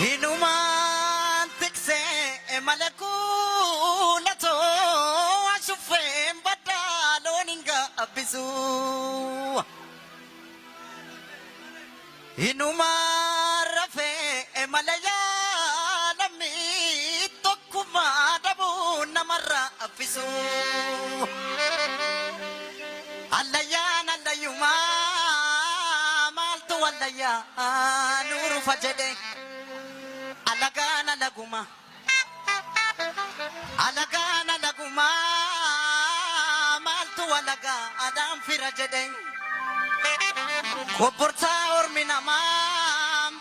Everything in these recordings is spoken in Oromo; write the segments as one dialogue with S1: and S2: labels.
S1: Hinumaan tiksee malakuulato ashuffeen baddaa looniin gaabbisu. Hinumaan rafee malayaa namni tokkummaa dhabuu namarraa affisu. Allayyaan allayyumaa maaltu allayyaan nurufa jedhe. Alagana laguma maltu alaga adam fira jedeng koborta ormi nama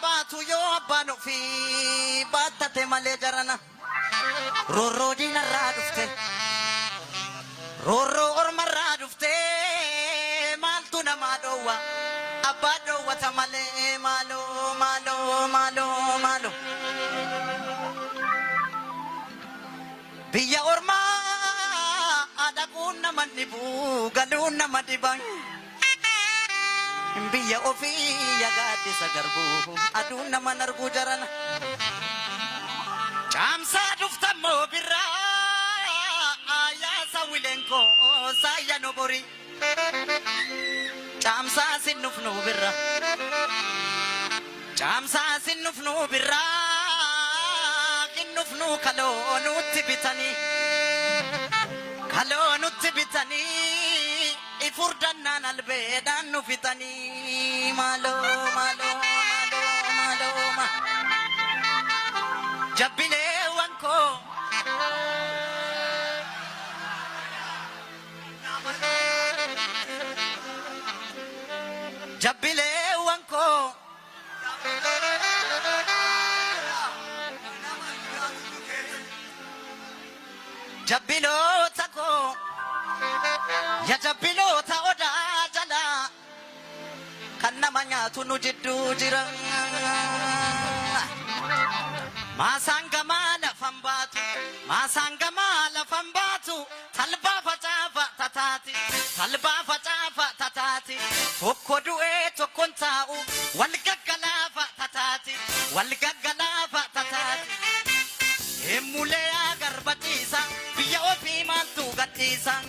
S1: batu yo abano fi batate male jarana roro dina radufte roro orma radufte maltu nama dowa abado watamale malo malo malo malo Biya orma ada kuna manibu galuna madibang Biya ofi ya gadi sagarbu aduna manargu jarana Chamsa dufta mobira ya sawilenko saya nobori Chamsa sinufnu birra Chamsa sinufnu birra Nufnu kaloonutti bitanii ifurdannaan albeedhaan nu fitanii maaloo jabbileewwan koo Jabbilota ko ya jabbilota oda jala kan nama nyaatu nu jidduu jira maasangama lafan baatu talba facaafa tataati tokko du'ee tokkon taa'u wal gaggalaafa tataati Emulee agarbatiisa biyya ofii maaltu gadhiisan.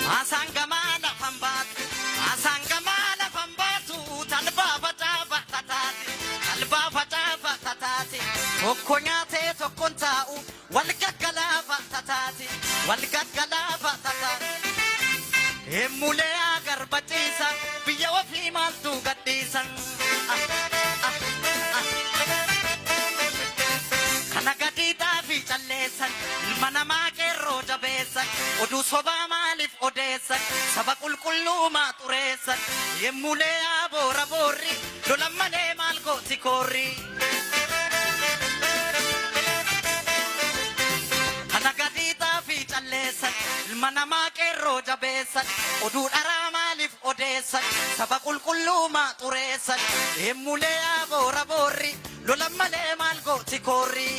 S1: Maasangama lafan baatu talbaa facaafa tataati tokko nyaatee tokkon taa'u wal gaggalaafa tataati Emulee agarbatiisa biyya ofii maaltu gadhiisan. Kanagadiidhaa fi calleessan ilma namaa qeerroo jabeessan oduu sobaa maaliif odeessan saba qulqulluumaa xureessan yemmulee aboora boorri lolan malee maal gooti koorri. Kanagadiidhaa fi calleessan ilma namaa qeerroo jabeessan oduu dharaa maaliif odeessan saba qulqulluumaa xureessan yemmulee aboora boorri lolan malee maal gooti koorri.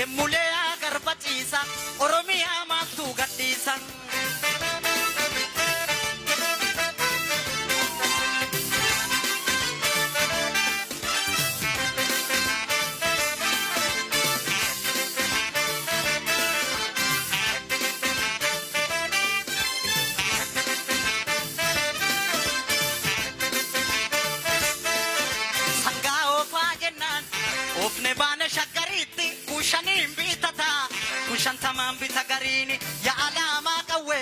S1: Emulee agarbatiisa Oromiyaa maaltu gadhiisan. Kushantamaan bita gariini yaa alaamaa qawwe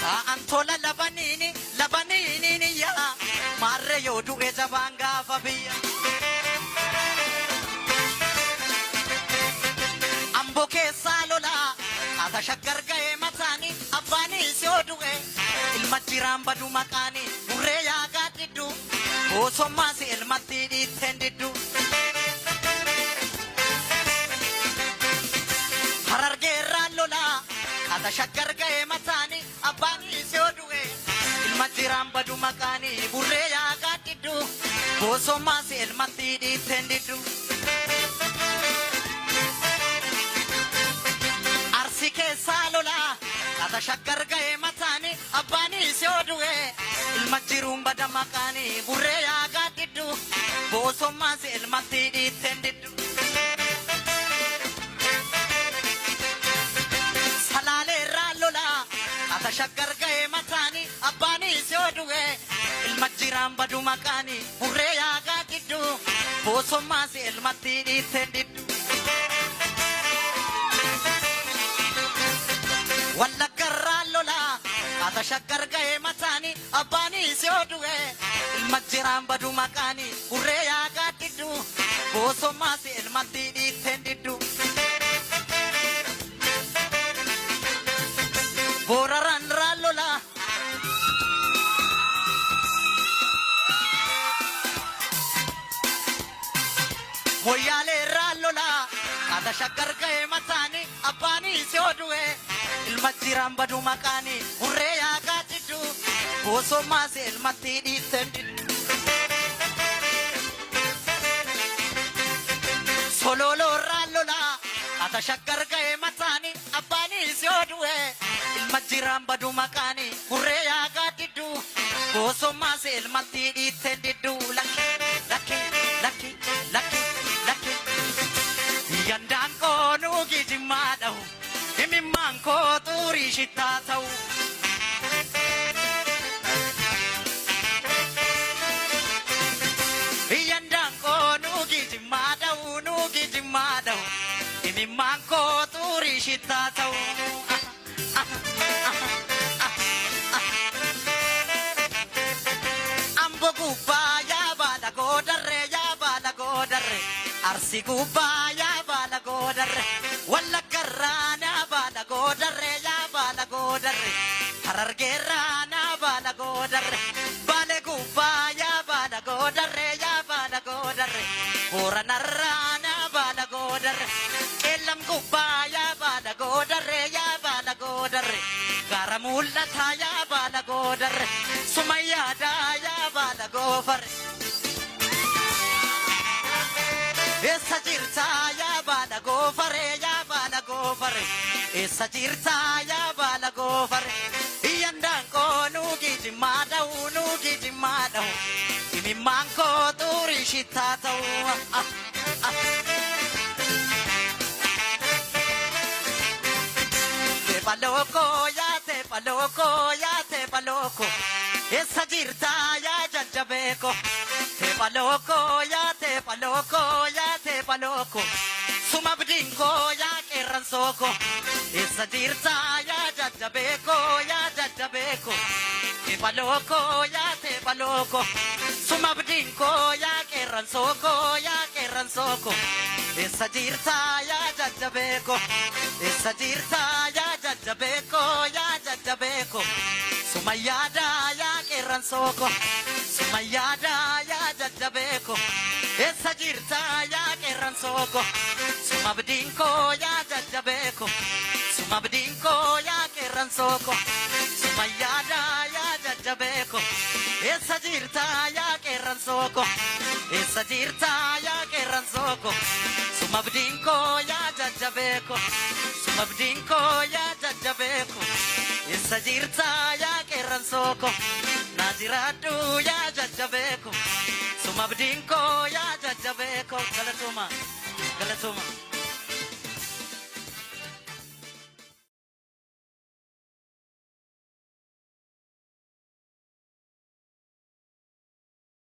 S1: taa'an tola labaniini yaa maarree yoo du'e jabaan gaafa biyya. Amboo keessaa lolaa haata shaggar ga'ee mataanii abbaanis yoo du'e ilma jiraan badu maqaanii burree yaa gaadhiddu boosommaas ilmatti dhiitteen diddu. Harargeerraan lolaa haata shaggar ga'ee mataanii abbaanis yoo du'e ilma jiraan badu maqaanii burree yaa gaadhiddu boosommaas ilmatti dhiitteen diddu. Arsi keessaa lolaa haata shaggar ga'ee mataanii abbaanii ilmajiruun bada maqaanii burree yaagaa diddu boosommaas ilmatti dhiitteen diddu salaalee irraa lolaa ata shaggar ga'ee mataanii abbaanii si odu'e ilmajiraan badu maqaanii burree yaagaa diddu boosommaas ilmatti dhiitteen diddu wallaggarraa lolaa ata shaggar ga'ee mataanii abbaanii si odu'e ilmajiraan badu maqaanii burree yaagaa diddu boosommaas ilmatti dhiitteen diddu booraraan raallolaa moyyaalee raallolaa ata shaggar ga'ee mataanii abbaanii si odu'e ilmajiraan badu maqaanii burree yaagaa diddu boosommaas ilmatti dhiitteen diddu sololoo raallolaa ata shaggar ga'ee mataanii abbaanii si odu'e ilmajiraan badu maqaanii burree yaagaa diddu boosommaas ilmatti dhiitteen diddu lakki lakki lakki lakki lakki yandaan koonuu gijimmaa dhahu himimmaan koo xurii shittaa ta'u yandaan koonuu gijimmaa dhahu himimmaan koo xurii shittaa ta'u ambo gubbaa yaa baala goodarree yaa baala goodarree arsi gubbaa yaa baala goodarree wallaggarraa naa baala goodarree yaa baala goodarree harargeerraa naa baala goodarree baale gubbaa yaa baala goodarree yaa baala goodarree booranarraa naa baala goodarree qeellam gubbaa yaa baala goodarree yaa baala goodarree gaara mul'ataa yaa baala goodarree sumayyaadaa yaa baala goofarree essa jirtaa yaa baala goofaree yaa baala goofaree essa jirtaa yaa baala goofaree yandaan koo nuugi jimmaa dhahu himimmaan koo xurii shittaa ta'u teephaloko yaa teephaloko essa jirtaa yaa jajjabeeko teephaloko yaa teephaloko sumabdiinko yaa qeerransooko essa jirtaa yaa jajjabeeko teephaloko yaa teephaloko sumabdiinko yaa qeerransooko essa jirtaa yaa jajjabeeko essa jirtaa yaa jajjabeeko sumayyaadaa yaa qeerransooko sumayyaadaa yaa jajjabeeko essa jirtaa yaa qeerransooko sumabdiinko yaa jajjabeeko sumabdiinko yaa qeerransooko sumayyaadaa yaa jajjabeeko essa jirtaa yaa qeerransooko essa jirtaa yaa qeerransooko sumabdiinko yaa jajjabeeko sumabdiinko yaa jajjabeeko essa jirtaa yaa qeerransooko naa jiraadhu yaa jajjabeeko sumabdiinko yaa jajjabeeko galatuma